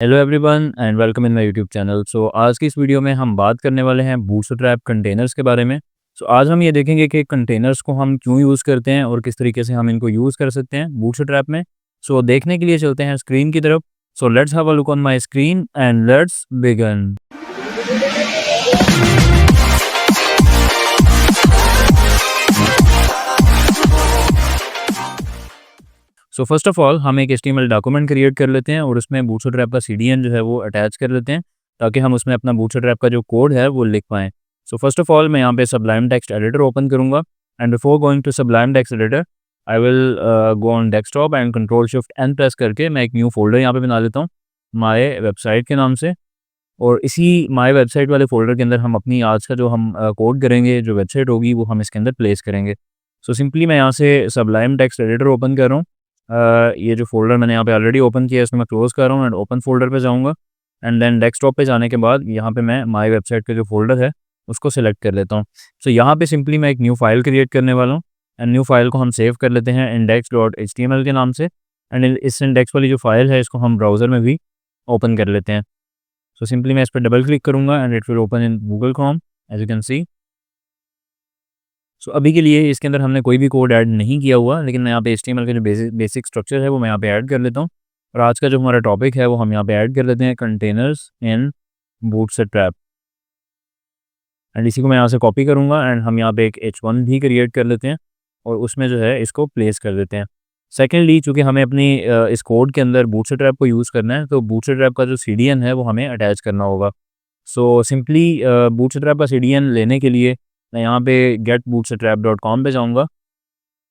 Hello everyone and welcome in my YouTube channel. आज की इस वीडियो में हम बात करने वाले हैं बूटस्ट्रैप कंटेनर्स के बारे में। आज हम ये देखेंगे कि कंटेनर्स को हम क्यों यूज़ करते हैं और किस तरीके से हम इनको यूज़ कर सकते हैं बूटस्ट्रैप में। देखने के लिए चलते हैं स्क्रीन की तरफ। Let's have a look on my screen and let's begin. First of all हम एक एचटीएमएल डॉक्यूमेंट क्रिएट कर लेते हैं और उसमें बूटस्ट्रैप का सीडीएन जो है वो अटैच कर लेते हैं ताकि हम उसमें अपना बूटस्ट्रैप का जो कोड है वो लिख पाएँ। फर्स्ट ऑफ ऑल मैं यहाँ पे सबलाइम टेक्स्ट एडिटर ओपन करूँगा and before going to Sublime Text editor I will go on desktop and control shift N press करके मैं एक न्यू फोल्डर यहाँ पे बना लेता हूँ माय वेबसाइट के नाम से। और इसी माय वेबसाइट वाले फ़ोल्डर के अंदर हम अपनी आज का जो हम कोड करेंगे, जो वेबसाइट होगी वो हम इसके अंदर प्लेस करेंगे। सिंपली मैं यहाँ से सबलाइम टेक्स्ट एडिटर ओपन कर रहा हूँ। ये जो फ़ोल्डर मैंने यहाँ पे ऑलरेडी ओपन किया है इसमें मैं क्लोज़ कर रहा हूँ एंड ओपन फ़ोल्डर पे जाऊँगा एंड देन डेस्कटॉप पे जाने के बाद यहाँ पे मैं माय वेबसाइट का जो फ़ोल्डर है उसको सेलेक्ट कर लेता हूँ। यहाँ पे सिंपली मैं एक न्यू फ़ाइल क्रिएट करने वाला हूँ एंड न्यू फ़ाइल को हम सेव कर लेते हैं index.html के नाम से एंड इस इंडेक्स वाली जो फ़ाइल है इसको हम ब्राउज़र में भी ओपन कर लेते हैं। सिंपली मैं इस पर डबल क्लिक करूँगा and it will open in Google Chrome as you can see. अभी के लिए इसके अंदर हमने कोई भी कोड ऐड नहीं किया हुआ, लेकिन मैं यहाँ पे एचटीएमएल का जो बेसिक स्ट्रक्चर है वो मैं यहाँ पे ऐड कर लेता हूँ। और आज का जो हमारा टॉपिक है वो हम यहाँ पे ऐड कर लेते हैं कंटेनर्स इन बूटस्ट्रैप एंड इसी को मैं यहाँ से कॉपी करूँगा एंड हम यहाँ पे एक h1 भी क्रिएट कर लेते हैं और उसमें जो है इसको प्लेस कर देते हैं। सेकेंडली चूँकि हमें अपनी इस कोड के अंदर बूटस्ट्रैप को यूज़ करना है तो बूटस्ट्रैप का जो सीडीएन है वो हमें अटैच करना होगा। सिंपली बूटस्ट्रैप का सीडीएन लेने के लिए मैं यहाँ पे getbootstrap.com पे जाऊँगा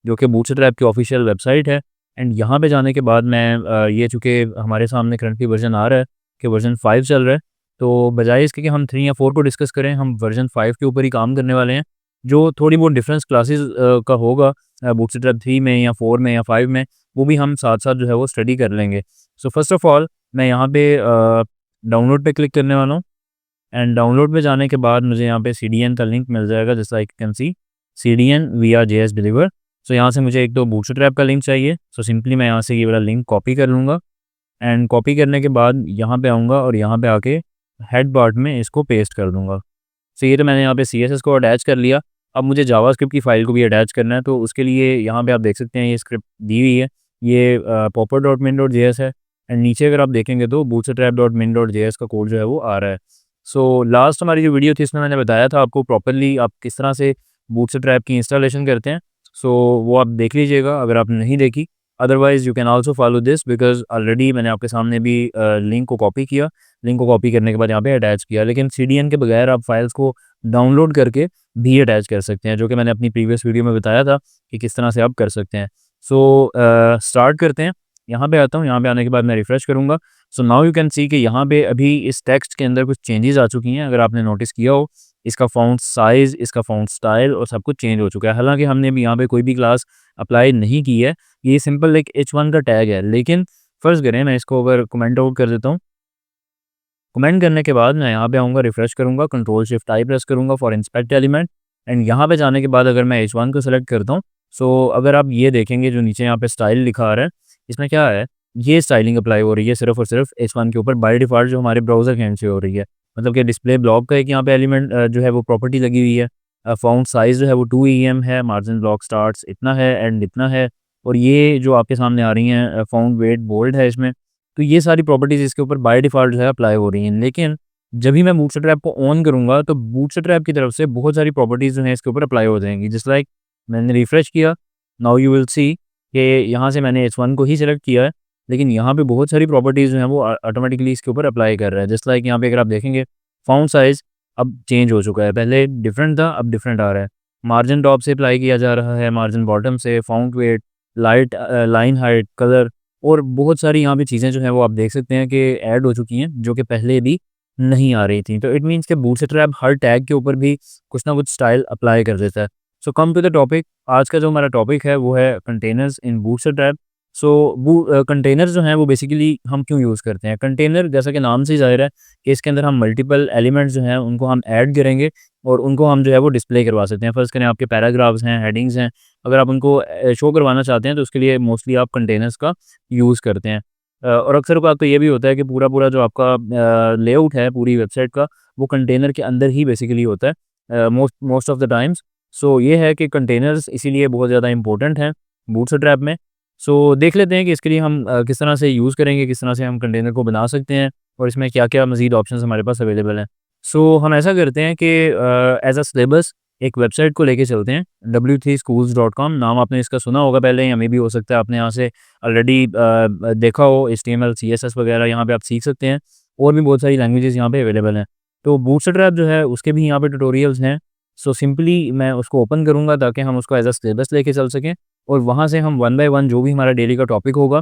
जो कि बूटस्ट्रैप की ऑफिशियल वेबसाइट है एंड यहाँ पे जाने के बाद मैं ये चूँकि हमारे सामने करंटली वर्जन आ रहा है कि वर्जन 5 चल रहा है, तो बजाय इसके कि हम 3 या 4 को डिस्कस करें हम वर्जन 5 के ऊपर ही काम करने वाले हैं जो थोड़ी बहुत डिफरेंस क्लासेस का होगा बूटस्ट्रैप 3 में या 4 में या 5 में, वो भी हम साथ साथ जो है वो स्टडी कर लेंगे। फर्स्ट ऑफ ऑल मैं यहाँ पे डाउनलोड पे क्लिक करने वाला हूँ एंड डाउनलोड पे जाने के बाद मुझे यहाँ पे सीडीएन का लिंक मिल जाएगा जैसा like you can C CDN VR JS deliver. यहाँ से मुझे एक तो बूटस्ट्रैप का लिंक चाहिए। सिंपली मैं यहाँ से ये वाला लिंक कॉपी कर लूँगा एंड कॉपी करने के बाद यहाँ पे आऊँगा और यहाँ पे आके हेड पार्ट में इसको पेस्ट कर दूँगा। ये तो मैंने यहाँ पे CSS को अटैच कर लिया। अब मुझे जावास्क्रिप्ट की फ़ाइल को भी अटैच करना है, तो उसके लिए यहाँ पे आप देख सकते हैं ये स्क्रिप्ट दी हुई है, ये popper.min.js है एंड नीचे अगर आप देखेंगे तो bootstrap.min.js का कोड जो है वो आ रहा है। लास्ट हमारी जो वीडियो थी इसमें मैंने बताया था आपको प्रॉपर्ली आप किस तरह से बूटस्ट्रैप की इंस्टॉलेशन करते हैं। वो आप देख लीजिएगा अगर आपने नहीं देखी। Otherwise you can also follow this because already मैंने आपके सामने भी लिंक को कॉपी किया। लिंक को कॉपी करने के बाद यहाँ पे अटैच किया, लेकिन सीडीएन के बगैर आप फाइल्स को डाउनलोड करके भी अटैच कर सकते हैं, जो कि मैंने अपनी प्रीवियस वीडियो में बताया था कि किस तरह से आप कर सकते हैं। स्टार्ट करते हैं। यहाँ पे आता हूँ, यहाँ पे आने के बाद मैं रिफ़्रेश करूँगा। नाउ यू कैन सी कि यहाँ पे अभी इस टेक्स्ट के अंदर कुछ चेंजेस आ चुकी हैं। अगर आपने नोटिस किया हो, इसका फ़ॉन्ट साइज़, इसका फ़ॉन्ट स्टाइल और सब कुछ चेंज हो चुका है। हालाँकि हमने अभी यहाँ पे कोई भी क्लास अप्लाई नहीं की है। ये सिंपल एक h1 का टैग है, लेकिन फ़र्ज़ करें मैं इसको अगर कमेंट आउट कर देता हूँ। कमेंट करने के बाद मैं यहाँ पे आऊँगा, रिफ़्रेश करूँगा, कंट्रोल शिफ्ट आई प्रेस करूँगा फॉर इंस्पेक्ट एलिमेंट एंड यहाँ पे जाने के बाद अगर मैं h1 को सेलेक्ट करता हूँ, अगर आप ये देखेंगे जो नीचे यहाँ पे स्टाइल लिखा आ रहा है, इसमें क्या है, ये स्टाइलिंग अप्लाई हो रही है सिर्फ़ और सिर्फ h1 के ऊपर बाय डिफ़ॉल्ट जो हमारे ब्राउज़र के एंड से हो रही है। मतलब कि डिस्प्ले ब्लॉक का एक यहाँ पे एलिमेंट जो है वो प्रॉपर्टी लगी हुई है। फ़ॉन्ट साइज़ जो है वो 2 EM है, मार्जिन ब्लॉक स्टार्ट्स इतना है, एंड इतना है और ये जो आपके सामने आ रही हैं फ़ॉन्ट वेट बोल्ड है इसमें। तो ये सारी प्रॉपर्टीज़ इसके ऊपर बाय डिफ़ॉल्ट जो है अप्लाई हो रही हैं। लेकिन जब भी मैं बूटस्ट्रैप को ऑन करूँगा तो बूटस्ट्रैप की तरफ से बहुत सारी प्रॉपर्टीज़ जो हैं इसके ऊपर अप्लाई हो जाएँगी। जस्ट लाइक मैंने रिफ़्रेश किया, नाउ यू विल सी कि यहाँ से मैंने h1 को ही सिलेक्ट किया है, लेकिन यहाँ पे बहुत सारी प्रॉपर्टीज़ जो हैं वो ऑटोमेटिकली इसके ऊपर अप्लाई कर रहा है। जस्ट लाइक यहाँ पे अगर आप देखेंगे फ़ॉन्ट साइज़ अब चेंज हो चुका है, पहले डिफरेंट था अब डिफरेंट आ रहा है। मार्जिन टॉप से अप्लाई किया जा रहा है, मार्जिन बॉटम से, font weight, line height, colour और बहुत सारी यहाँ पे चीज़ें जो हैं वो आप देख सकते हैं कि ऐड हो चुकी हैं, जो कि पहले भी नहीं आ रही थी। तो इट मीन्स कि बूटस्ट्रैप हर टैग के ऊपर भी कुछ ना कुछ स्टाइल अप्लाई कर देता है। कम टू द टॉपिक, आज का जो हमारा टॉपिक है वो है कंटेनर्स इन बूटस्ट्रैप। कंटेनर्स जो हैं वो बेसिकली हम क्यों यूज़ करते हैं? कंटेनर जैसा कि नाम से ही ज़ाहिर है कि इसके अंदर हम मल्टीपल एलिमेंट्स जो हैं उनको हम ऐड करेंगे और उनको हम जो है वो डिस्प्ले करवा सकते हैं। फ़र्ज़ करें आपके पैराग्राफ्स हैं, हेडिंग्स हैं, अगर आप उनको शो करवाना चाहते हैं तो उसके लिए मोस्टली आप कंटेनर्स का यूज़ करते हैं। और अक्सर बात तो ये भी होता है कि पूरा जो आपका लेआउट है पूरी वेबसाइट का, वो कंटेनर के अंदर ही बेसिकली होता है most most of the times. So ये है कि कंटेनर्स इसीलिए बहुत ज़्यादा इंपॉर्टेंट हैं बूटस्ट्रैप में। सो देख लेते हैं कि इसके लिए हम किस तरह से यूज़ करेंगे, किस तरह से हम कंटेनर को बना सकते हैं और इसमें क्या-क्या मज़ीद ऑप्शंस हमारे पास अवेलेबल हैं। सो हम ऐसा करते हैं कि एज़ अ सिलेबस एक वेबसाइट को लेके चलते हैं, w3schools.com नाम आपने इसका सुना होगा पहले, या मे बी हो सकता है आपने यहाँ से ऑलरेडी देखा हो। एचटीएमएल, सीएसएस वगैरह यहाँ पे आप सीख सकते हैं, और भी बहुत सारी लैंग्वेजेस यहाँ पे अवेलेबल हैं। तो बूटस्ट्रैप जो है उसके भी यहाँ पे ट्यूटोरियल्स हैं। सो सिंपली मैं उसको ओपन करूँगा ताकि हम उसको एज़ अ सिलेबस लेके चल सकें, और वहाँ से हम वन बाय वन जो भी हमारा डेली का टॉपिक होगा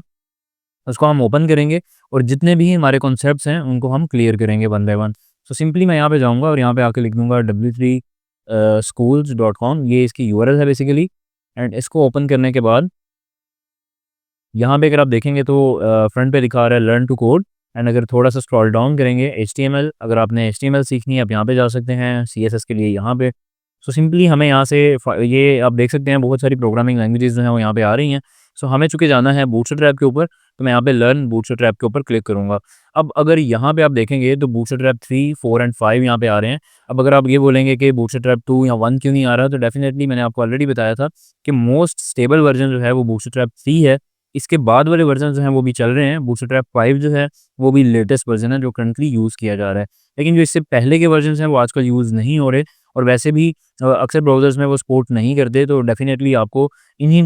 उसको हम ओपन करेंगे, और जितने भी हमारे कॉन्सेप्ट्स हैं उनको हम क्लियर करेंगे one by one. So simply मैं यहाँ पे जाऊँगा और यहाँ पे आके लिख दूँगा w3 schools.com, ये इसकी यूआरएल है बेसिकली। एंड इसको ओपन करने के बाद यहाँ पे अगर आप देखेंगे तो फ्रंट पे लिखा आ रहा है लर्न टू कोड। एंड अगर थोड़ा सा स्क्रॉल डाउन करेंगे, एचटीएमएल, अगर आपने एचटीएमएल सीखनी है आप यहाँ पे जा सकते हैं, सीएसएस के लिए यहाँ पे। सो सिंपली हमें यहाँ से ये आप देख सकते हैं बहुत सारी प्रोग्रामिंग लैंग्वेजेस जो हैं वो यहाँ पे आ रही हैं। सो हमें चूँकि जाना है बूटस्ट्रैप के ऊपर, तो मैं यहाँ पे लर्न बूटस्ट्रैप के ऊपर क्लिक करूँगा। अब अगर यहाँ पे आप देखेंगे तो बूटस्ट्रैप 3, 4 एंड 5 यहाँ पे आ रहे हैं। अब अगर आप ये बोलेंगे कि बूटस्ट्रैप 2 या 1 क्यों नहीं आ रहा, तो डेफिनेटली मैंने आपको ऑलरेडी बताया था कि मोस्ट स्टेबल वर्जन जो है वो बूटस्ट्रैप 3 है। इसके बाद वाले वर्जन जो हैं वो भी चल रहे हैं। बूटस्ट्रैप 5 जो है वो भी लेटेस्ट वर्जन है जो करंटली यूज़ किया जा रहा है। लेकिन जो इससे पहले के वर्जन्स हैं वो आजकल यूज़ नहीं हो रहे, और वैसे भी अक्सर ब्राउज़र्स में वो सपोर्ट नहीं करते, तो डेफ़िनेटली आपको इन्हीं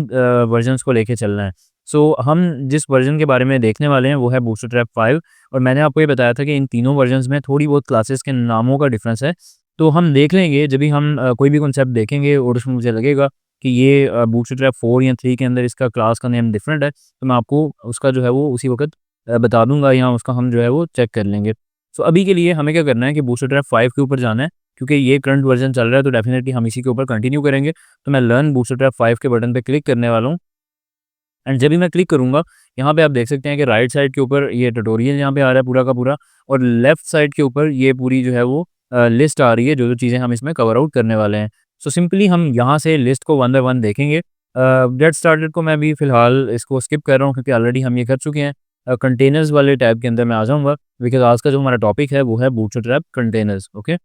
वर्जन्स को लेके चलना है। सो हम जिस वर्जन के बारे में देखने वाले हैं वो है बूटस्ट्रैप 5, और मैंने आपको ये बताया था कि इन तीनों वर्जन्स में थोड़ी बहुत क्लासेस के नामों का डिफरेंस है। तो हम देख लेंगे जब भी हम कोई भी कॉन्सेप्ट देखेंगे और उसमें मुझे लगेगा कि ये बूटस्ट्रैप 4 या 3 के अंदर इसका क्लास का नेम डिफरेंट है, तो मैं आपको उसका जो है वो उसी वक़्त बता दूँगा, या उसका हम जो है वो चेक कर लेंगे। सो अभी के लिए हमें क्या करना है कि बूटस्ट्रैप 5 के ऊपर जाना है, क्योंकि ये करंट वर्ज़न चल रहा है तो डेफ़िनेटली हम इसी के ऊपर कंटिन्यू करेंगे। तो मैं लर्न बूटस्ट्रैप 5 के बटन पे क्लिक करने वाला हूँ। एंड जब भी मैं क्लिक करूँगा, यहाँ पे आप देख सकते हैं कि राइट साइड के ऊपर ये ट्यूटोरियल यहाँ पे आ रहा है पूरा का पूरा, और लेफ्ट साइड के ऊपर ये पूरी जो है वो लिस्ट आ रही है जो-जो चीज़ें हम इसमें कवर आउट करने वाले हैं। सो सिंपली हम यहाँ से लिस्ट को वन बाय वन देखेंगे। गेट स्टार्टेड को मैं अभी फ़िलहाल इसको स्किप कर रहा हूँ क्योंकि ऑलरेडी हम ये कर चुके हैं। कंटेनर्स वाले टैब के अंदर मैं आ जाऊँगा, बिकॉज़ आज का जो हमारा टॉपिक है वो है bootstrap containers, okay.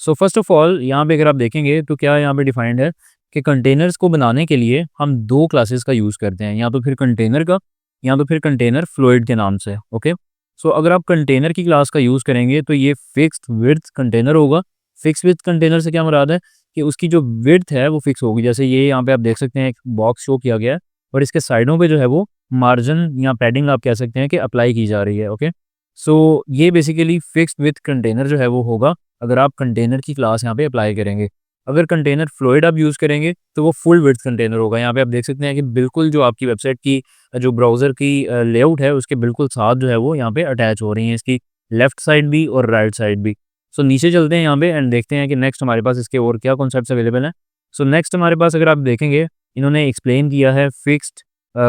So first of all यहाँ पे अगर आप देखेंगे तो क्या यहाँ पे डिफाइंड है कि कंटेनर्स को बनाने के लिए हम 2 क्लासेस का यूज़ करते हैं, या तो फिर कंटेनर का, या तो फिर कंटेनर फ्लूइड के नाम से, ओके। सो अगर आप कंटेनर की क्लास का यूज़ करेंगे तो ये फिक्स्ड विड्थ कंटेनर होगा। फिक्स्ड विड्थ कंटेनर से क्या मुराद है कि उसकी जो विड्थ है वो फिक्स होगी। जैसे ये यहाँ पे आप देख सकते हैं एक बॉक्स शो किया गया है, और इसके साइडों पे जो है वो मार्जिन या पैडिंग आप कह सकते हैं कि अप्लाई की जा रही है, ओके। सो ये बेसिकली फिक्स्ड विड्थ कंटेनर जो है वो होगा अगर आप कंटेनर की क्लास यहाँ पे अप्लाई करेंगे। अगर कंटेनर फ्लूइड आप यूज़ करेंगे तो वो फुल विड्थ कंटेनर होगा। यहाँ पे आप देख सकते हैं कि बिल्कुल जो आपकी वेबसाइट की जो ब्राउज़र की लेआउट है उसके बिल्कुल साथ जो है वो यहाँ पे अटैच हो रही हैं, इसकी लेफ्ट साइड भी और राइट साइड भी। सो नीचे चलते हैं यहाँ पे एंड देखते हैं कि नेक्स्ट हमारे पास इसके और क्या कॉन्सेप्ट्स अवेलेबल हैं। सो नेक्स्ट हमारे पास अगर आप देखेंगे, इन्होंने एक्सप्लेन किया है फिक्स्ड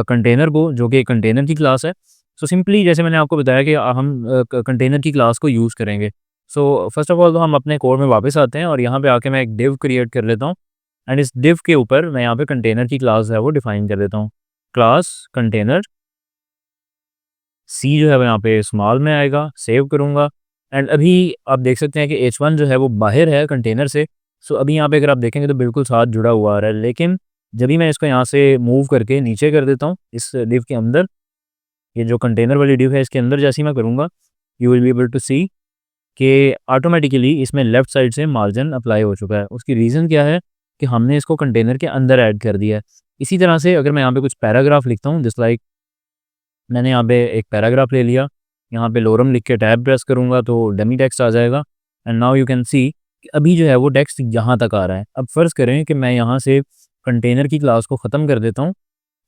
कंटेनर को, जो कि कंटेनर की क्लास है। सो सिंपली जैसे मैंने आपको बताया कि हम कंटेनर की क्लास को यूज़ करेंगे। सो फर्स्ट ऑफ ऑल तो हम अपने कोड में वापस आते हैं, और यहाँ पे आके मैं एक डिव क्रिएट कर लेता हूँ। एंड इस डिव के ऊपर मैं यहाँ पे कंटेनर की क्लास है वो डिफाइन कर देता हूँ। क्लास कंटेनर सी जो है वो यहाँ पे स्मॉल में आएगा, सेव करूँगा। एंड अभी आप देख सकते हैं कि H1 जो है वो बाहर है कंटेनर से। सो अभी यहाँ पे अगर आप देखेंगे तो बिल्कुल साथ जुड़ा हुआ आ रहा है, लेकिन जब भी मैं इसको यहाँ से मूव करके नीचे कर देता हूँ इस डिव के अंदर, ये जो कंटेनर वाली डिव है इसके अंदर जैसे ही मैं करूँगा, you will be able to see कि ऑटोमेटिकली इसमें लेफ्ट साइड से मार्जिन अप्लाई हो चुका है। उसकी रीज़न क्या है कि हमने इसको कंटेनर के अंदर ऐड कर दिया है। इसी तरह से अगर मैं यहाँ पे कुछ पैराग्राफ लिखता हूँ, जस्ट लाइक मैंने यहाँ पे एक पैराग्राफ ले लिया, यहाँ पे लोरम लिख के टैब प्रेस करूँगा तो डमी टेक्स्ट आ जाएगा। एंड नाउ यू कैन सी कि अभी जो है वो टेक्स्ट यहाँ तक आ रहा है। अब फ़र्ज़ करें कि मैं यहाँ से कंटेनर की क्लास को ख़त्म कर देता हूँ,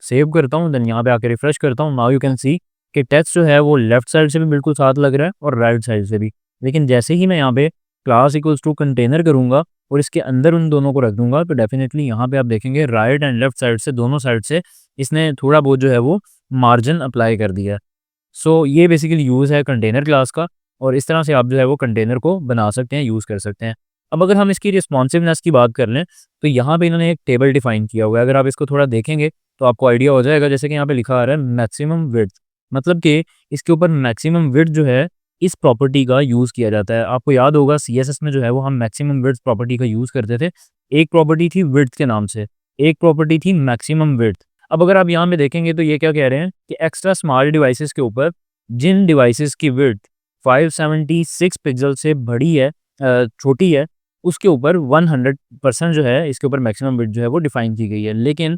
सेव करता हूँ, देन यहाँ पे आके रिफ्रेश करता हूँ। नाउ यू कैन सी कि टेक्स्ट जो है वो लेफ्ट साइड से भी बिल्कुल साथ लग रहा है और राइट साइड से भी। लेकिन जैसे ही मैं यहाँ पे क्लास इक्वल्स टू कंटेनर करूँगा और इसके अंदर उन दोनों को रख दूँगा, तो डेफ़िनेटली यहाँ पे आप देखेंगे राइट एंड लेफ्ट साइड से, दोनों साइड से इसने थोड़ा बहुत जो है वो मार्जिन अप्लाई कर दिया है। सो ये बेसिकली यूज़ है कंटेनर क्लास का, और इस तरह से आप जो है वो कंटेनर को बना सकते हैं, यूज़ कर सकते हैं। अब अगर हम इसकी रिस्पॉन्सिवनेस की बात कर लें, तो यहाँ पे इन्होंने एक टेबल डिफाइन किया हुआ है। अगर आप इसको थोड़ा देखेंगे तो आपको आइडिया हो जाएगा। जैसे कि यहाँ पे लिखा आ रहा है मैक्सिमम विड्थ, मतलब कि इसके ऊपर मैक्सिमम विड्थ जो है इस प्रॉपर्टी का यूज़ किया जाता है। आपको याद होगा सीएसएस में जो है वो हम मैक्सिमम विड्थ प्रॉपर्टी का यूज़ करते थे। एक प्रॉपर्टी थी विड्थ के नाम से, एक प्रॉपर्टी थी मैक्सिमम विड्थ। अब अगर आप यहाँ पे देखेंगे तो ये क्या कह रहे हैं कि एक्स्ट्रा स्मॉल डिवाइसेस के ऊपर जिन डिवाइसेस की विड्थ 576 पिक्सल से बड़ी है, छोटी है, उसके ऊपर 100% जो है इसके ऊपर मैक्सिमम विड्थ जो है वो डिफाइन की गई है। लेकिन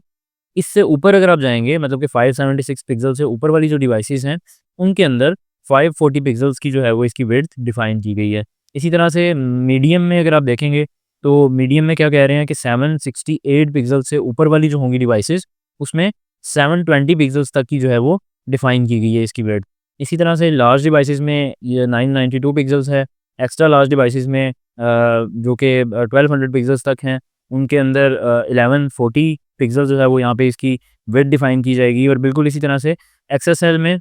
इससे ऊपर अगर आप जाएँगे मतलब कि 576 पिक्सल से ऊपर वाली जो डिवाइसेज़ हैं, उनके अंदर 540 पिक्सेल्स की जो है वो इसकी विड्थ डिफाइन की गई है। इसी तरह से मीडियम में अगर आप देखेंगे, तो मीडियम में क्या कह रहे हैं कि 768 पिक्सल से ऊपर वाली जो होंगी डिवाइसेज़, उसमें 720 पिक्सेल्स तक की जो है वो डिफाइन की गई है इसकी विड्थ। इसी तरह से लार्ज डिवाइसेज़ में ये 992 पिक्सेल्स है, एक्स्ट्रा लार्ज डिवाइसेज़ में जो कि 1200 पिक्सेल्स तक हैं, उनके अंदर 1140 पिक्सल जो है वो यहाँ पे इसकी विड्थ डिफाइन की जाएगी। और बिल्कुल इसी तरह से एक्सएसएल में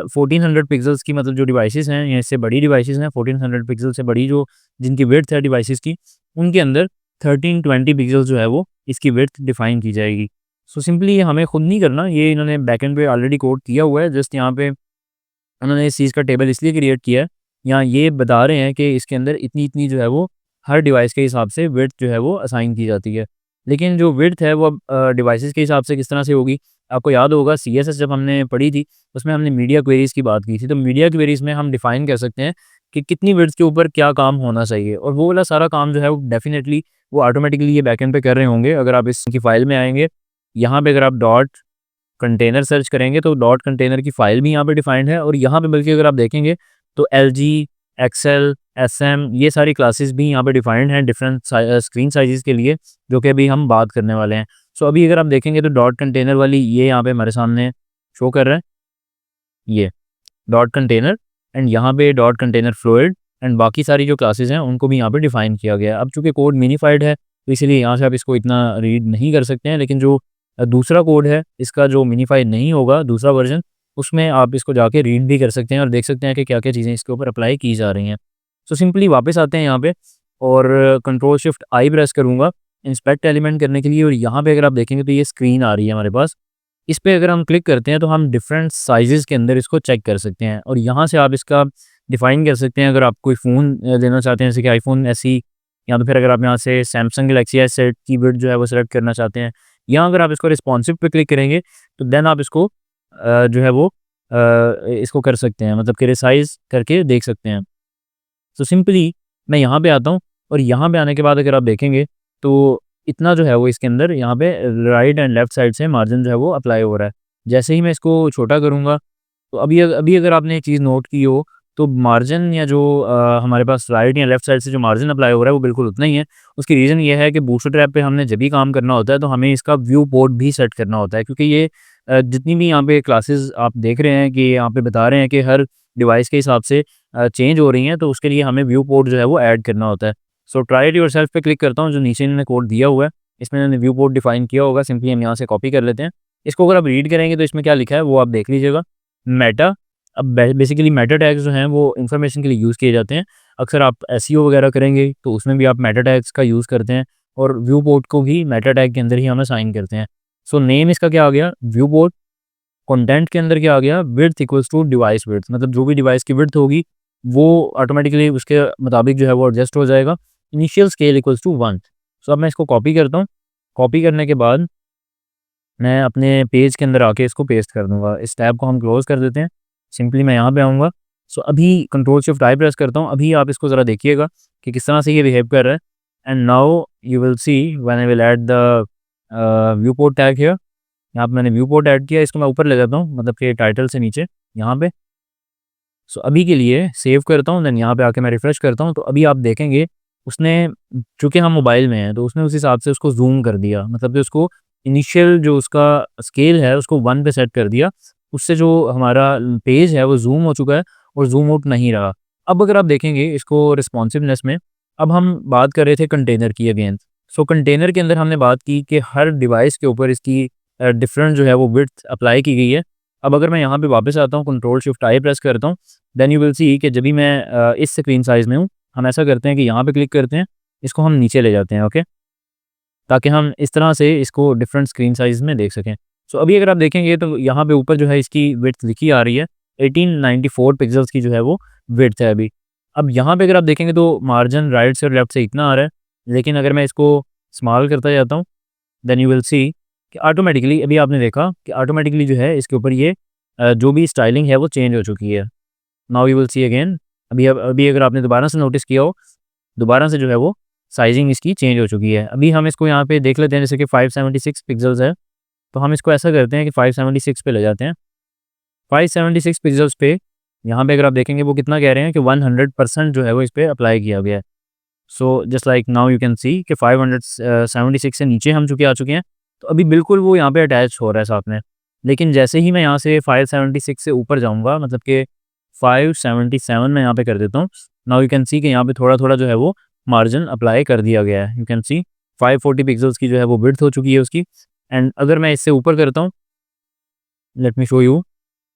1400 पिक्सेल्स की मतलब जो डिवाइसेज़ हैं या इससे बड़ी डिवाइसेज़ हैं, 1400 पिक्सल से बड़ी जो जिनकी विड्थ है डिवाइसेज़ की, उनके अंदर 1320 पिक्सल जो है वो इसकी विड्थ डिफाइन की जाएगी। सो सिंपली ये हमें खुद नहीं करना, ये इन्होंने बैकएंड पे ऑलरेडी कोड किया हुआ है। जस्ट यहाँ पे उन्होंने इस चीज़ का टेबल इसलिए क्रिएट किया है, यहाँ ये बता रहे हैं कि इसके अंदर इतनी-इतनी जो है वो हर डिवाइस के हिसाब से विड्थ जो है वो असाइन की जाती है। लेकिन जो विड्थ है वो अब डिवाइसेज़ के हिसाब से किस तरह से होगी? आपको याद होगा सीएसएस जब हमने पढ़ी थी, उसमें हमने मीडिया क्वेरीज़ की बात की थी। तो मीडिया क्वेरीज़ में हम डिफ़ाइन कर सकते हैं कि कितनी विड्थ के ऊपर क्या काम होना चाहिए, और वो वाला सारा काम जो है वो डेफ़िनेटली वो ऑटोमैटिकली ये बैकएंड पे कर रहे होंगे। अगर आप इसकी फ़ाइल में आएँगे, यहाँ पे अगर आप डॉट कंटेनर सर्च करेंगे तो डॉट कंटेनर की फ़ाइल भी यहाँ पे डिफाइंड है, और यहाँ पे बल्कि अगर आप देखेंगे तो एलजी, एक्सेल, एसएम ये सारी क्लासेस भी यहाँ पे डिफाइंड हैं डिफरेंट स्क्रीन साइज़ेस के लिए, जो कि अभी हम बात करने वाले हैं। सो अभी अगर आप देखेंगे तो डॉट कंटेनर वाली ये यहाँ पे हमारे सामने शो कर रहा है, ये डॉट कंटेनर, एंड यहाँ पे डॉट कंटेनर फ्लूइड, एंड बाकी सारी जो क्लासेस हैं उनको भी यहाँ पे डिफाइन किया गया है। अब चूँकि कोड मिनिफाइड है तो इसीलिए यहाँ से आप इसको इतना रीड नहीं कर सकते हैं, लेकिन जो दूसरा कोड है इसका जो मिनिफाइड नहीं होगा दूसरा वर्जन, उसमें आप इसको जाके रीड भी कर सकते हैं और देख सकते हैं कि क्या-क्या चीज़ें इसके ऊपर अप्लाई की जा रही हैं। सो सिंपली वापस आते हैं यहाँ पे, और कंट्रोल शिफ्ट आई प्रेस करूँगा इंस्पेक्ट एलिमेंट करने के लिए, और यहाँ पे अगर आप देखेंगे तो ये स्क्रीन आ रही है हमारे पास। इस पे अगर हम क्लिक करते हैं तो हम डिफरेंट साइज़ेज़ के अंदर इसको चेक कर सकते हैं, और यहाँ से आप इसका डिफ़ाइन कर सकते हैं। अगर आप कोई फ़ोन लेना चाहते हैं जैसे कि आईफ़ोन एसई, या तो फिर अगर आप यहाँ से सैमसंग गैलेक्सी एस सेट की विड्थ जो है वो सेलेक्ट करना चाहते हैं, या अगर आप इसको रिस्पॉन्सिव पे क्लिक करेंगे तो देन आप इसको जो है वो इसको कर सकते हैं, मतलब कि रिसाइज़ करके देख सकते हैं। सो सिंपली मैं यहाँ पे आता हूँ, और यहाँ पे आने के बाद अगर आप देखेंगे तो इतना जो है वो इसके अंदर यहाँ पे राइट एंड लेफ्ट साइड से मार्जिन जो है वो अप्लाई हो रहा है। जैसे ही मैं इसको छोटा करूँगा, तो अभी अगर आपने एक चीज़ नोट की हो, तो मार्जिन या जो हमारे पास राइट या लेफ्ट साइड से जो मार्जिन अप्लाई हो रहा है वो बिल्कुल उतना ही है। उसकी रीज़न ये है कि बूटस्ट्रैप पे हमने जब भी काम करना होता है तो हमें इसका व्यू पोर्ट भी सेट करना होता है, क्योंकि ये जितनी भी यहाँ पे क्लासेस आप देख रहे हैं कि यहाँ पे बता रहे हैं कि हर डिवाइस के हिसाब से चेंज हो रही हैं, तो उसके लिए हमें व्यू पोर्ट जो है वो ऐड करना होता है। सो ट्राई इट योरसेल्फ पे क्लिक करता हूँ, जो नीचे इन्होंने कोड दिया हुआ है, इसमें इन्होंने व्यू पोर्ट डिफाइन किया होगा, सिंपली हम यहाँ से कॉपी कर लेते हैं। इसको अगर आप रीड करेंगे तो इसमें क्या लिखा है वो आप देख लीजिएगा, मेटा। अब बेसिकली मेटा टैग्स जो हैं वो इन्फॉर्मेशन के लिए यूज़ किए जाते हैं। अक्सर आप एसईओ वगैरह करेंगे तो उसमें भी आप मेटा टैग्स का यूज़ करते हैं, और व्यू पोर्ट को भी मेटा टैग के अंदर ही हम असाइन करते हैं। सो नेम इसका क्या आ गया, व्यू पोर्ट। कंटेंट के अंदर क्या आ गया, width equals to device width, मतलब जो भी डिवाइस की विड्थ होगी वो ऑटोमेटिकली उसके मुताबिक जो है वो एडजस्ट हो जाएगा। Initial scale equals to 1। So अब मैं इसको कॉपी करता हूँ। कॉपी करने के बाद मैं अपने पेज के अंदर आके इसको पेस्ट कर दूँगा। इस टैब को हम क्लोज़ कर देते हैं। सिंपली मैं यहाँ पे आऊँगा। सो अभी कंट्रोल शिफ्ट आई प्रेस करता हूँ। अभी आप इसको ज़रा देखिएगा कि किस तरह से ये बिहेव कर रहा है। And now you will see when I will add the view port tag here. यहाँ पे मैंने व्यू पोर्ट ऐड किया, इसको मैं ऊपर ले जाता हूँ, मतलब कि टाइटल से नीचे यहाँ पे। सो अभी के लिए सेव करता हूँ, देन यहाँ पे आके मैं रिफ्रेश करता हूँ, तो अभी आप देखेंगे उसने, चूँकि हम मोबाइल में हैं, तो उसने उस हिसाब से उसको ज़ूम कर दिया, मतलब कि उसको इनिशियल जो उसका स्केल है उसको 1 पे सेट कर दिया। उससे जो हमारा पेज है वो ज़ूम हो चुका है और ज़ूम आउट नहीं रहा। अब अगर आप देखेंगे इसको रिस्पॉन्सिवनेस में, अब हम बात कर रहे थे कंटेनर की अगेन। सो कंटेनर के अंदर हमने बात की कि हर डिवाइस के ऊपर इसकी डिफरेंट जो है वो विड्थ अप्लाई की गई है। अब अगर मैं यहाँ पे वापस आता हूँ, कंट्रोल शिफ्ट आई प्रेस करता हूँ, देन यू विल सी कि जब भी मैं इस स्क्रीन साइज़ में हूँ, हम ऐसा करते हैं कि यहाँ पे क्लिक करते हैं, इसको हम नीचे ले जाते हैं, ओके? ताकि हम इस तरह से इसको डिफरेंट स्क्रीन साइज़ में देख सकें। सो अभी अगर आप देखेंगे तो यहाँ पे ऊपर जो है इसकी विड्थ लिखी आ रही है 1894 पिक्सल्स की जो है वो विड्थ है अभी। अब यहाँ पे अगर आप देखेंगे तो मार्जिन राइट से और लेफ्ट से इतना आ रहा है, लेकिन अगर मैं इसको स्मॉल करता जाता हूँ देन यू विल सी कि ऑटोमेटिकली अभी आपने देखा कि ऑटोमेटिकली जो है इसके ऊपर ये जो भी स्टाइलिंग है वो चेंज हो चुकी है। Now you will see again, अभी अगर आपने दोबारा से नोटिस किया हो, दोबारा से जो है वो साइजिंग इसकी चेंज हो चुकी है। अभी हम इसको यहाँ पे देख लेते हैं, जैसे कि 576 पिक्सल्स है, तो हम इसको ऐसा करते हैं कि 576 पे ले जाते हैं। 576 पिक्सल्स पे यहाँ पे अगर आप देखेंगे वो कितना कह रहे हैं कि 100% जो है वो इस पे अप्लाई किया गया है। So just like now you can सी कि 576 से नीचे हम चुके आ चुके हैं, तो अभी बिल्कुल वो यहाँ पे अटैच हो रहा है साथ में। लेकिन जैसे ही मैं यहाँ से 576 से ऊपर जाऊँगा, मतलब कि 577 मैं यहाँ पे कर देता हूँ, नाउ यू कैन सी कि यहाँ पे थोड़ा-थोड़ा जो है वो मार्जिन अप्लाई कर दिया गया है। यू कैन सी 540 पिक्सल्स की जो है वो विड्थ हो चुकी है उसकी। एंड अगर मैं इससे ऊपर करता हूँ, लेट मी शो यू,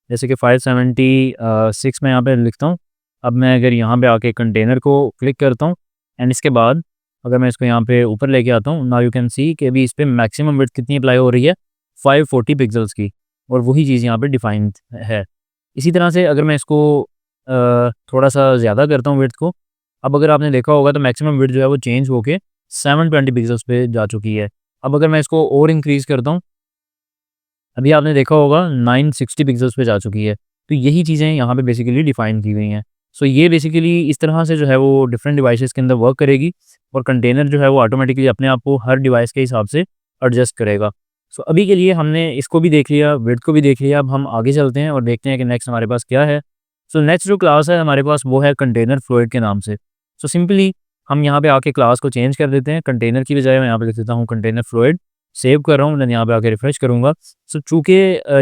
जैसे कि 576 मैं यहाँ पे लिखता हूँ। अब मैं अगर यहाँ पे आके कंटेनर को क्लिक करता हूँ एंड इसके बाद अगर मैं इसको यहाँ पे ऊपर लेके आता हूँ, नाउ यू कैन सी कि अभी इस पे मैक्सिमम विड्थ कितनी अप्लाई हो रही है, 540 पिक्सल्स की, और वही चीज़ यहाँ पे डिफाइंड है। इसी तरह से अगर मैं इसको थोड़ा सा ज़्यादा करता हूँ विड्थ को, अब अगर आपने देखा होगा तो मैक्सिमम विड्थ जो है वो चेंज होके 720 पिक्सल्स पे जा चुकी है। अब अगर मैं इसको और इंक्रीज़ करता हूँ, अभी आपने देखा होगा 960 पिक्सल्स पे जा चुकी है। तो यही चीज़ें यहाँ पे बेसिकली डिफ़ाइन की गई हैं। सो ये बेसिकली इस तरह से जो है वो डिफरेंट डिवाइसेस के अंदर वर्क करेगी, और कंटेनर जो है वो ऑटोमेटिकली अपने आप को हर डिवाइस के हिसाब से एडजस्ट करेगा। सो अभी के लिए हमने इसको भी देख लिया, विड्थ को भी देख लिया, अब हम आगे चलते हैं और देखते हैं कि नेक्स्ट हमारे पास क्या है। सो नेक्स्ट जो क्लास है हमारे पास वो है कंटेनर फ्लूइड के नाम से। सो सिंपली हम यहाँ पे आके क्लास को चेंज कर देते हैं, कंटेनर की बजाय मैं यहाँ पे लिख देता हूँ कंटेनर फ्लूइड, सेव कर रहा हूँ, देन यहाँ पे आके रिफ्रेश करूँगा। सो चूँकि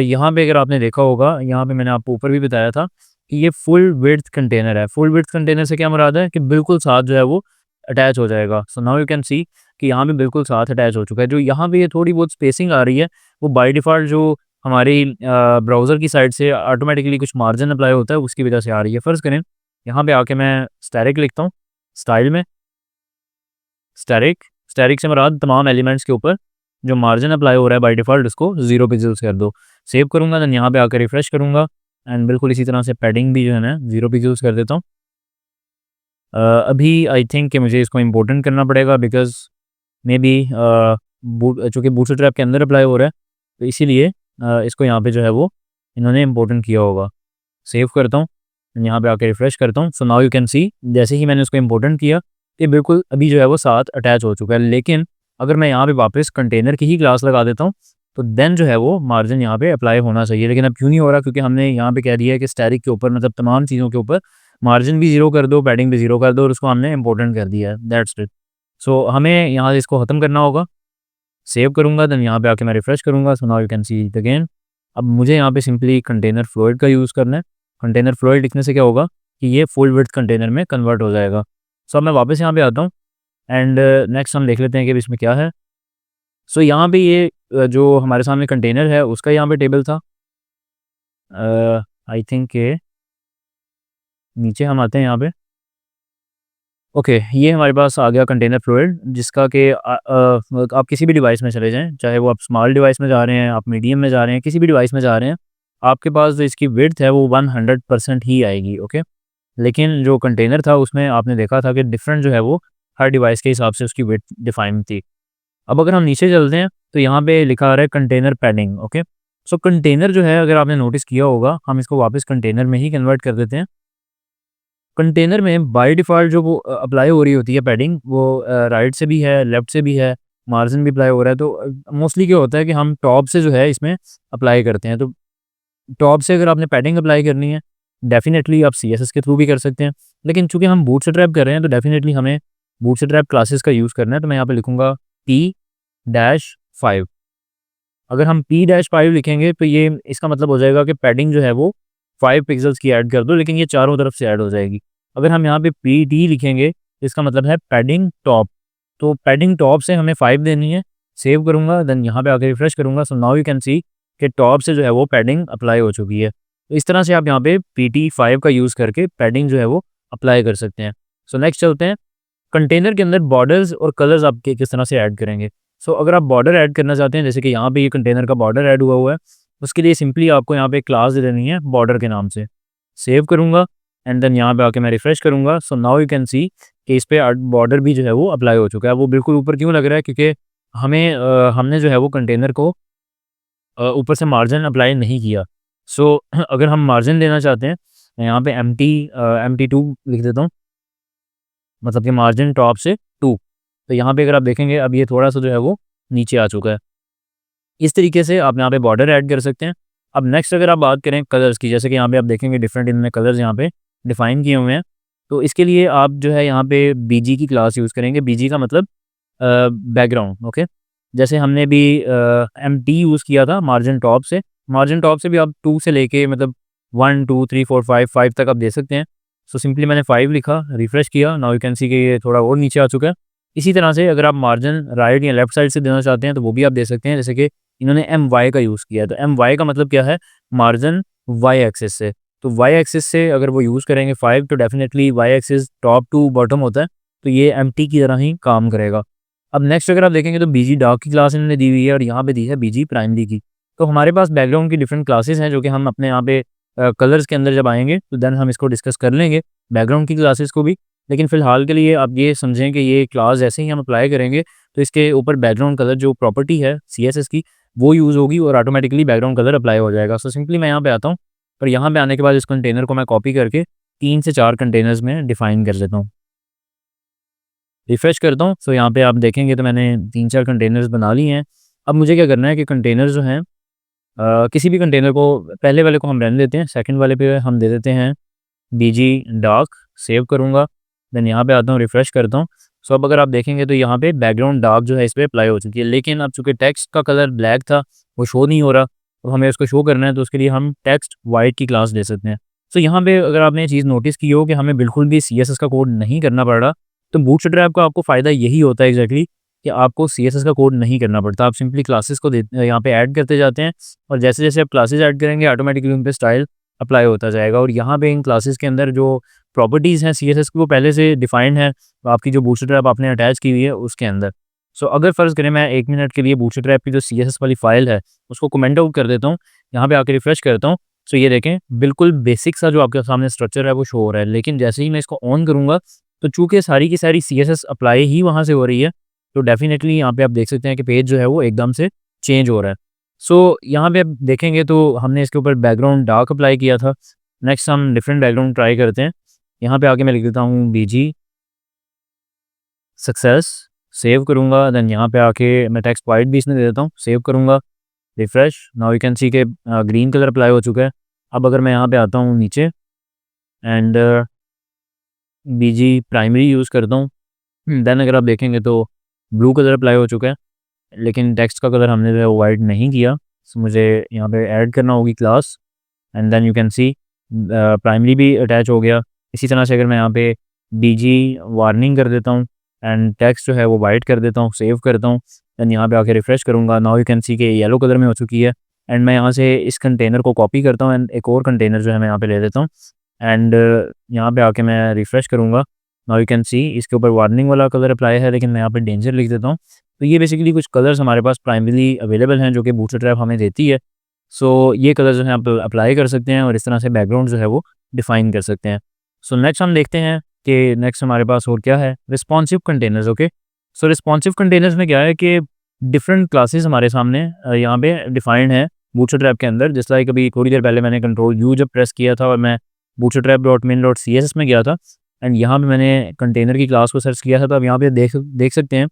यहाँ पे अगर आपने देखा होगा, यहाँ पे मैंने आपको ऊपर भी बताया था कि ये फुल विड्थ कंटेनर है। फुल विड्थ कंटेनर से क्या मुराद है कि बिल्कुल साथ जो है वो अटैच हो जाएगा। सो नाउ यू कैन सी कि यहाँ पे बिल्कुल साथ अटैच हो चुका है। जो यहाँ पे ये थोड़ी बहुत स्पेसिंग आ रही है वो बाय डिफ़ॉल्ट जो हमारी ब्राउज़र की साइड से ऑटोमेटिकली कुछ मार्जिन अप्लाई होता है उसकी वजह से आ रही है। फ़र्ज़ करें यहाँ पे आके मैं स्टैटिक लिखता हूँ, स्टाइल में स्टैटिक, स्टैटिक से मुराद तमाम एलिमेंट्स के ऊपर जो मार्जिन अप्लाई हो रहा है बाय डिफ़ॉल्ट उसको 0 पिक्सेल्स कर दो। सेव करूँगा, देन यहाँ पे आकर रिफ्रेश करूँगा एंड बिल्कुल इसी तरह से पैडिंग भी जो है ना 0 पिक्सेल्स कर देता हूँ। अभी आई थिंक कि मुझे इसको इम्पोर्टेंट करना पड़ेगा बिकॉज़ मे बी चूँकि बूटस्ट्रैप के अंदर अप्लाई हो रहा है, तो इसीलिए इसको यहाँ पे जो है वो इन्होंने इम्पोर्टेंट किया होगा। सेव करता हूँ, यहाँ पे आके रिफ्रेश करता हूँ। सो नाउ यू कैन सी जैसे ही मैंने उसको इम्पोर्टेंट किया, ये बिल्कुल अभी जो है वो साथ अटैच हो चुका है। लेकिन अगर मैं यहाँ पे वापस कंटेनर की ही क्लास लगा देता हूँ, तो देन जो है वो मार्जिन यहाँ पे अप्लाई होना चाहिए। लेकिन अब क्यों नहीं हो रहा, क्योंकि हमने यहाँ पे कह दिया है कि स्टैटिक के ऊपर मतलब तमाम चीज़ों के ऊपर मार्जिन भी 0 कर दो, पैडिंग भी 0 कर दो, और उसको हमने इम्पोर्टेंट कर दिया है, दैट्स इट। सो हमें यहाँ से इसको ख़त्म करना होगा। सेव करूँगा, देन यहाँ पे आके मैं रिफ्रेश करूँगा। So now you can see it again. अब मुझे यहाँ पे सिंपली कंटेनर फ्लूइड का यूज़ करना है। कंटेनर फ्लूइड लिखने से क्या होगा कि ये फुल विड्थ कंटेनर में कन्वर्ट हो जाएगा। सो अब मैं वापस यहाँ पे आता हूँ एंड नेक्स्ट हम देख लेते हैं कि इसमें क्या है। सो यहाँ पे ये जो हमारे सामने कंटेनर है उसका यहाँ पे टेबल था। आई थिंक के नीचे हम आते हैं यहाँ पे। ओके, ये हमारे पास आ गया कंटेनर फ्लूइड, जिसका कि आप किसी भी डिवाइस में चले जाएँ, चाहे वो आप स्मॉल डिवाइस में जा रहे हैं, आप मीडियम में जा रहे हैं, किसी भी डिवाइस में जा रहे हैं, आपके पास जो इसकी विड्थ है वो 100% ही आएगी, ओके। लेकिन जो कंटेनर था उसमें आपने देखा था कि डिफरेंट जो है वो हर डिवाइस के हिसाब से उसकी विड्थ डिफाइन थी। अब अगर हम नीचे चलते हैं तो यहाँ पे लिखा आ रहा है कंटेनर पैडिंग, ओके। सो कंटेनर जो है, अगर आपने नोटिस किया होगा, हम इसको वापस कंटेनर में ही कन्वर्ट कर देते हैं। कंटेनर में बाय डिफ़ॉल्ट जो वो अप्लाई हो रही होती है पैडिंग, वो राइट से भी है, लेफ़्ट से भी है, मार्जिन भी अप्लाई हो रहा है। तो मोस्टली क्या होता है कि हम टॉप से जो है इसमें अप्लाई करते हैं। तो टॉप से अगर आपने पैडिंग अप्लाई करनी है, डेफ़िनेटली आप सीएसएस के थ्रू भी कर सकते हैं। लेकिन चूँकि हम बूटस्ट्रैप कर रहे हैं तो डेफ़िनेटली हमें बूटस्ट्रैप क्लासेस का यूज़ करना है। तो मैं यहाँ पे लिखूँगा P-5। अगर हम P-5 लिखेंगे तो ये इसका मतलब हो जाएगा कि पैडिंग जो है वो 5 पिक्सेल्स की ऐड कर दो, लेकिन ये चारों तरफ से ऐड हो जाएगी। अगर हम यहाँ पे PD लिखेंगे तो इसका मतलब है पैडिंग टॉप। तो पैडिंग टॉप से हमें 5 देनी है। सेव करूँगा, देन यहाँ पे आके रिफ्रेश करूँगा। सो नाउ यू कैन सी कि टॉप से जो है वो पैडिंग अप्लाई हो चुकी है। तो इस तरह से आप यहाँ पे PT5 का यूज़ करके पैडिंग जो है वो अप्लाई कर सकते हैं। सो नेक्स्ट चलते हैं, कंटेनर के अंदर बॉर्डर्स और कलर्स आप किस तरह से ऐड करेंगे। सो अगर आप बॉर्डर ऐड करना चाहते हैं, जैसे कि यहाँ पे ये कंटेनर का बॉर्डर ऐड हुआ हुआ है, उसके लिए सिंपली आपको यहाँ पे एक क्लास दे देनी है बॉर्डर के नाम से। सेव करूँगा एंड देन यहाँ पे आके मैं रिफ्रेश करूँगा। सो नाउ यू कैन सी कि इस पे बॉर्डर भी जो है वो अप्लाई हो चुका है। वो बिल्कुल ऊपर क्यों लग रहा है, क्योंकि हमने जो है वो कंटेनर को ऊपर से मार्जिन अप्लाई नहीं किया। सो अगर हम मार्जिन लेना चाहते हैं, मैं यहाँ पे MT2 लिख देता हूँ, मतलब कि मार्जिन टॉप से 2। तो यहाँ पे अगर आप देखेंगे अब ये थोड़ा सा जो है वो नीचे आ चुका है। इस तरीके से आप यहाँ पे बॉर्डर ऐड कर सकते हैं। अब नेक्स्ट अगर आप बात करें कलर्स की, जैसे कि यहाँ पे आप देखेंगे डिफरेंट इनमें कलर्स यहाँ पे डिफाइन किए हुए हैं। तो इसके लिए आप जो है यहाँ पे बीजी की क्लास यूज़ करेंगे। बीजी का मतलब बैकग्राउंड, ओके। जैसे हमने भी MT यूज़ किया था मार्जिन टॉप से भी आप 2 से लेके मतलब 1 2 3 4 5 तक आप दे सकते हैं। सो सिंपली मैंने 5 लिखा, रिफ्रेश किया, नाउ यू कैन सी कि ये थोड़ा और नीचे आ चुका है। इसी तरह से अगर आप मार्जिन राइट या लेफ्ट साइड से देना चाहते हैं तो वो भी आप दे सकते हैं। जैसे कि इन्होंने MY का यूज़ किया है, तो MY का मतलब क्या है, मार्जिन Y एक्सिस से। तो Y एक्सिस से अगर वो यूज़ करेंगे 5 तो definitely Y axis top to bottom होता है, तो ये MT की तरह ही काम करेगा। अब नेक्स्ट अगर आप देखेंगे तो BG डार्क की क्लास इन्होंने दी हुई है और यहाँ पे दी है BG प्राइमरी की। तो हमारे पास बैकग्राउंड की डिफरेंट क्लासेस हैं जो कि हम अपने यहाँ पे कलर्स के अंदर जब आएंगे तो देन हम इसको डिस्कस कर लेंगे बैकग्राउंड की क्लासेस को भी। लेकिन फ़िलहाल के लिए आप ये समझें कि ये क्लास जैसे ही हम अप्लाई करेंगे तो इसके ऊपर बैकग्राउंड कलर जो प्रॉपर्टी है CSS की वो यूज़ होगी और ऑटोमेटिकली बैकग्राउंड कलर अप्लाई हो जाएगा। सो सिंपली मैं यहाँ पे आता हूँ और यहाँ पे आने के बाद इस कंटेनर को मैं कॉपी करके 3 से 4 कंटेनर्स में डिफाइन कर देता हूँ। रिफ्रेश करता हूँ। सो यहाँ पे आप देखेंगे तो मैंने 3-4 कंटेनर्स बना लिए हैं। अब मुझे क्या करना है कि कंटेनर जो हैं किसी भी कंटेनर को, पहले वाले को हम रहने देते हैं, सेकंड वाले पे हम दे देते हैं BG डार्क। सेव करूँगा, देन यहाँ पे आता हूँ, रिफ्रेश करता हूँ। सो अब अगर आप देखेंगे तो यहाँ पे बैकग्राउंड डार्क जो है इस पे अप्लाई हो चुकी है, लेकिन अब चूँकि टेक्स्ट का कलर ब्लैक था वो शो नहीं हो रहा। तो हमें उसको शो करना है तो उसके लिए हम टेक्स्ट वाइट की क्लास दे सकते हैं। सो यहाँ पे अगर आपने ये चीज़ नोटिस की हो कि हमें बिल्कुल भी CSS का कोड नहीं करना पड़ रहा, तो बूटस्ट्रैप का आपको फ़ायदा यही होता है एग्जैक्टली कि आपको CSS का कोड नहीं करना पड़ता। आप सिंपली क्लासेस को यहाँ पे ऐड करते जाते हैं और जैसे-जैसे आप क्लासेस ऐड करेंगे ऑटोमेटिकली उन पे स्टाइल अप्लाई होता जाएगा। और यहाँ पे इन क्लासेस के अंदर जो प्रॉपर्टीज़ हैं CSS की वो पहले से डिफाइंड है आपकी जो बूटस्ट्रैप आपने अटैच की हुई है उसके अंदर। सो अगर फ़र्ज़ करें मैं 1 मिनट के लिए बूटस्ट्रैप की जो CSS वाली फ़ाइल है उसको कमेंट आउट कर देता हूँ, यहाँ पे आके रिफ्रेश करता हूँ। सो ये देखें बिल्कुल बेसिक सा जो आपके सामने स्ट्रक्चर है वो शो हो रहा है, लेकिन जैसे ही मैं इसको ऑन करूँगा तो चूँकि सारी की सारी CSS अप्लाई ही वहाँ से हो रही है, तो डेफ़िनेटली यहाँ पे आप देख सकते हैं कि पेज जो है वो एकदम से चेंज हो रहा है। सो यहाँ पे आप देखेंगे तो हमने इसके ऊपर बैकग्राउंड डार्क अप्लाई किया था। नेक्स्ट हम डिफरेंट बैकग्राउंड ट्राई करते हैं। यहाँ पे आके मैं लिख देता हूँ BG सक्सेस, सेव करूँगा, देन यहाँ पे आके मैं टेक्स्ट वाइट भी इसमें दे देता हूँ, सेव करूँगा, रिफ्रेश, नाउ यू कैन सी के ग्रीन कलर अप्लाई हो चुका है। अब अगर मैं यहाँ पे आता हूँ नीचे एंड BG प्राइमरी यूज़ करता हूँ, देन अगर आप देखेंगे तो ब्लू कलर अप्लाई हो चुका है, लेकिन टेक्स्ट का कलर हमने जो है वो वाइट नहीं किया। सो मुझे यहाँ पे ऐड करना होगी class and then you can see primary भी अटैच हो गया। इसी तरह से अगर मैं यहाँ पे BG वार्निंग कर देता हूँ एंड टेक्स्ट जो है वो वाइट कर देता हूँ, सेव करता हूँ, देन यहाँ पे आके रिफ्रेश करूँगा, नाउ यू कैन सी के येलो कलर में हो चुकी है। एंड मैं यहाँ से इस कंटेनर को कॉपी करता हूँ एंड एक और कंटेनर जो है मैं यहाँ पे ले लेता हूँ एंड यहाँ पे आके मैं रिफ्रेश करूँगा, नाउ यू कैन सी इसके ऊपर वार्निंग वाला कलर अप्लाई है, लेकिन मैं यहाँ पे डेंजर लिख देता हूँ। तो ये बेसिकली कुछ कलर्स हमारे पास प्राइमरीली अवेलेबल हैं जो कि बूटस्ट्रैप हमें देती है। सो ये कलर जो है आप अप्लाई कर सकते हैं और इस तरह से बैकग्राउंड जो है वो डिफाइन कर सकते हैं। सो नेक्स्ट हम देखते हैं कि नेक्स्ट हमारे पास और क्या है, रिस्पॉन्सिव कंटेनर्स, ओके। सो रिस्पॉन्सिव कंटेनर्स में क्या है कि डिफरेंट क्लासेस हमारे सामने यहाँ पे डिफाइंड है बूटस्ट्रैप के अंदर। जिस लाइक अभी थोड़ी देर पहले मैंने Ctrl+U जब प्रेस किया था और मैं bootstrap.min.css में गया था एंड यहाँ पे मैंने कंटेनर की क्लास को सर्च किया था, तो अब यहाँ पे देख सकते हैं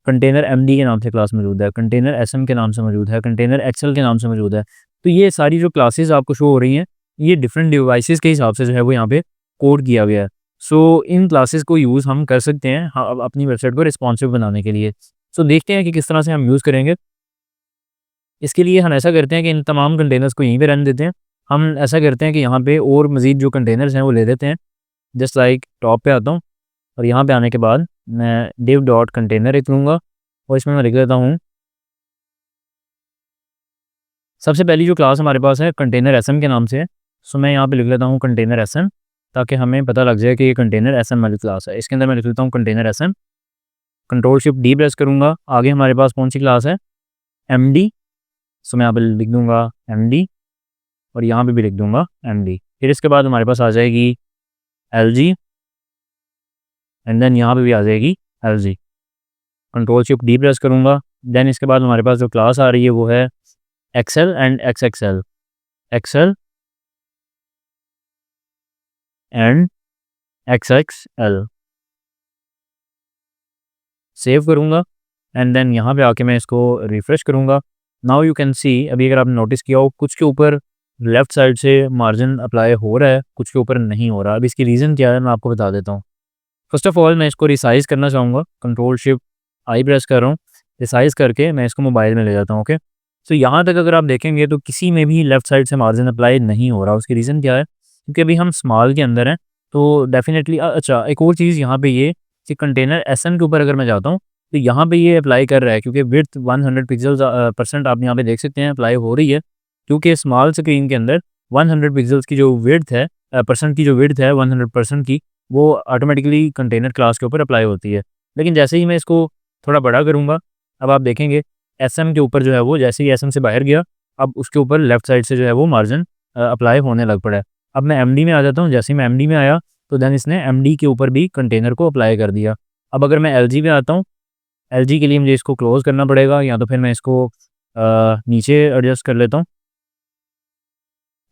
कंटेनर MD के नाम से क्लास मौजूद है, कंटेनर SM के नाम से मौजूद है, कंटेनर XL के नाम से मौजूद है। तो ये सारी जो क्लासेस आपको शो हो रही हैं ये डिफरेंट डिवाइसेस के हिसाब से जो है वो यहाँ पे कोड किया गया है। सो इन क्लासेस को यूज़ हम कर सकते हैं अपनी वेबसाइट को रिस्पॉन्सिव बनाने के लिए। सो देखते हैं कि किस तरह से हम यूज़ करेंगे। इसके लिए हम ऐसा करते हैं कि इन तमाम कंटेनर्स को यहीं पे रहने देते हैं। हम ऐसा करते हैं कि यहाँ पे और मज़ीद जो कंटेनर्स हैं वो ले लेते हैं। जस्ट लाइक टॉप पे आता हूँ और यहाँ पे आने के बाद मैं div डॉट कंटेनर लिख लूँगा और इसमें मैं लिख देता हूँ सबसे पहली जो क्लास हमारे पास है कंटेनर SM के नाम से है। सो मैं यहाँ पे लिख लेता हूँ कंटेनर SM ताकि हमें पता लग जाए कि ये कंटेनर SM वाली क्लास है। इसके अंदर मैं लिख लेता हूँ container SM control shift D press करूँगा, आगे हमारे पास कौन सी क्लास है, एमडी। सो मैं यहाँ पे लिख दूँगा एमडी और यहाँ पे भी लिख दूँगा एमडी। फिर इसके बाद हमारे पास आ जाएगी एलजी एंड देन यहाँ पे भी आ जाएगी LG. Control shift D press करूँगा, देन इसके बाद हमारे पास जो क्लास आ रही है वो है XL and XXL, XL and XXL. Save करूँगा एंड देन यहाँ पे आके मैं इसको रिफ़्रेश करूँगा। नाउ यू कैन सी, अभी अगर आपने नोटिस किया हो कुछ के ऊपर लेफ़्ट साइड से मार्जिन अप्लाई हो रहा है, कुछ के ऊपर नहीं हो रहा। अब इसकी रीज़न क्या है मैं आपको बता देता हूँ। फर्स्ट ऑफ ऑल मैं इसको रिसाइज़ करना चाहूँगा, कंट्रोल शिफ्ट आई प्रेस कर रहा हूँ, रिसाइज़ करके मैं इसको मोबाइल में ले जाता हूँ। ओके, सो यहाँ तक अगर आप देखेंगे तो किसी में भी लेफ़्ट साइड से मार्जिन अप्लाई नहीं हो रहा। उसकी रीज़न क्या है, क्योंकि अभी हम स्मॉल के अंदर हैं तो डेफ़िनेटली अच्छा एक और चीज़ यहाँ पे ये कि कंटेनर एसएन के ऊपर अगर मैं जाता हूँ तो यहाँ पे ये अप्लाई कर रहा है, क्योंकि विड्थ 100 पिक्सेल्स परसेंट आप यहाँ पे देख सकते हैं अप्लाई हो रही है, क्योंकि स्मॉल स्क्रीन के अंदर 100 पिक्सेल्स की जो विड्थ है परसेंट की जो विड्थ है 100% की, वो ऑटोमेटिकली कंटेनर क्लास के ऊपर अप्लाई होती है। लेकिन जैसे ही मैं इसको थोड़ा बड़ा करूँगा, अब आप देखेंगे एसएम के ऊपर जो है वो जैसे ही एसएम से बाहर गया, अब उसके ऊपर लेफ्ट साइड से जो है वो मार्जिन अप्लाई होने लग पड़ा है। अब मैं एमडी में आ जाता हूँ, जैसे ही मैं एमडी में आया तो देन इसने एमडी के ऊपर भी कंटेनर को अप्लाई कर दिया। अब अगर मैं एलजी में आता हूँ, एलजी के लिए मुझे इसको क्लोज़ करना पड़ेगा, या तो फिर मैं इसको नीचे एडजस्ट कर लेता हूँ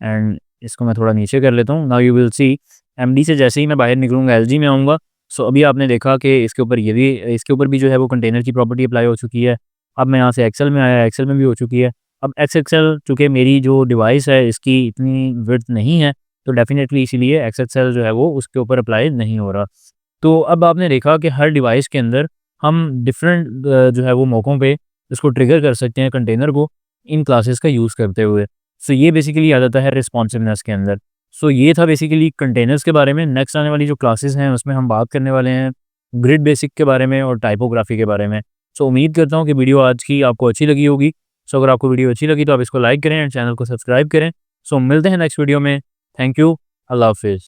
एंड इसको मैं थोड़ा नीचे कर लेता हूँ। Now you will see MD से जैसे ही मैं बाहर निकलूँगा एलजी में आऊँगा, सो अभी आपने देखा कि इसके ऊपर ये भी, इसके ऊपर भी जो है वो कंटेनर की प्रॉपर्टी अप्लाई हो चुकी है। अब मैं यहाँ से एक्सेल में आया, एक्सेल में भी हो चुकी है। अब एक्सएक्सेल चूँकि मेरी जो डिवाइस है इसकी इतनी विड्थ नहीं है तो डेफ़िनेटली इसीलिए एक्सएक्सेल जो है वो उसके ऊपर अप्लाई नहीं हो रहा। तो अब आपने देखा कि हर डिवाइस के अंदर हम डिफरेंट जो है वो मौक़ों पे इसको ट्रिगर कर सकते हैं कंटेनर को इन क्लासेस का यूज़ करते हुए। सो ये बेसिकली आ जाता है रिस्पॉन्सिवनेस के अंदर। सो ये था बेसिकली कंटेनर्स के बारे में। नेक्स्ट आने वाली जो क्लासेस हैं उसमें हम बात करने वाले हैं ग्रिड बेसिक के बारे में और टाइपोग्राफी के बारे में। सो उम्मीद करता हूँ कि वीडियो आज की आपको अच्छी लगी होगी। सो अगर आपको वीडियो अच्छी लगी तो आप इसको लाइक करें एंड चैनल को सब्सक्राइब करें। सो मिलते हैं नेक्स्ट वीडियो में। थैंक यू, अल्लाह हाफ़िज़।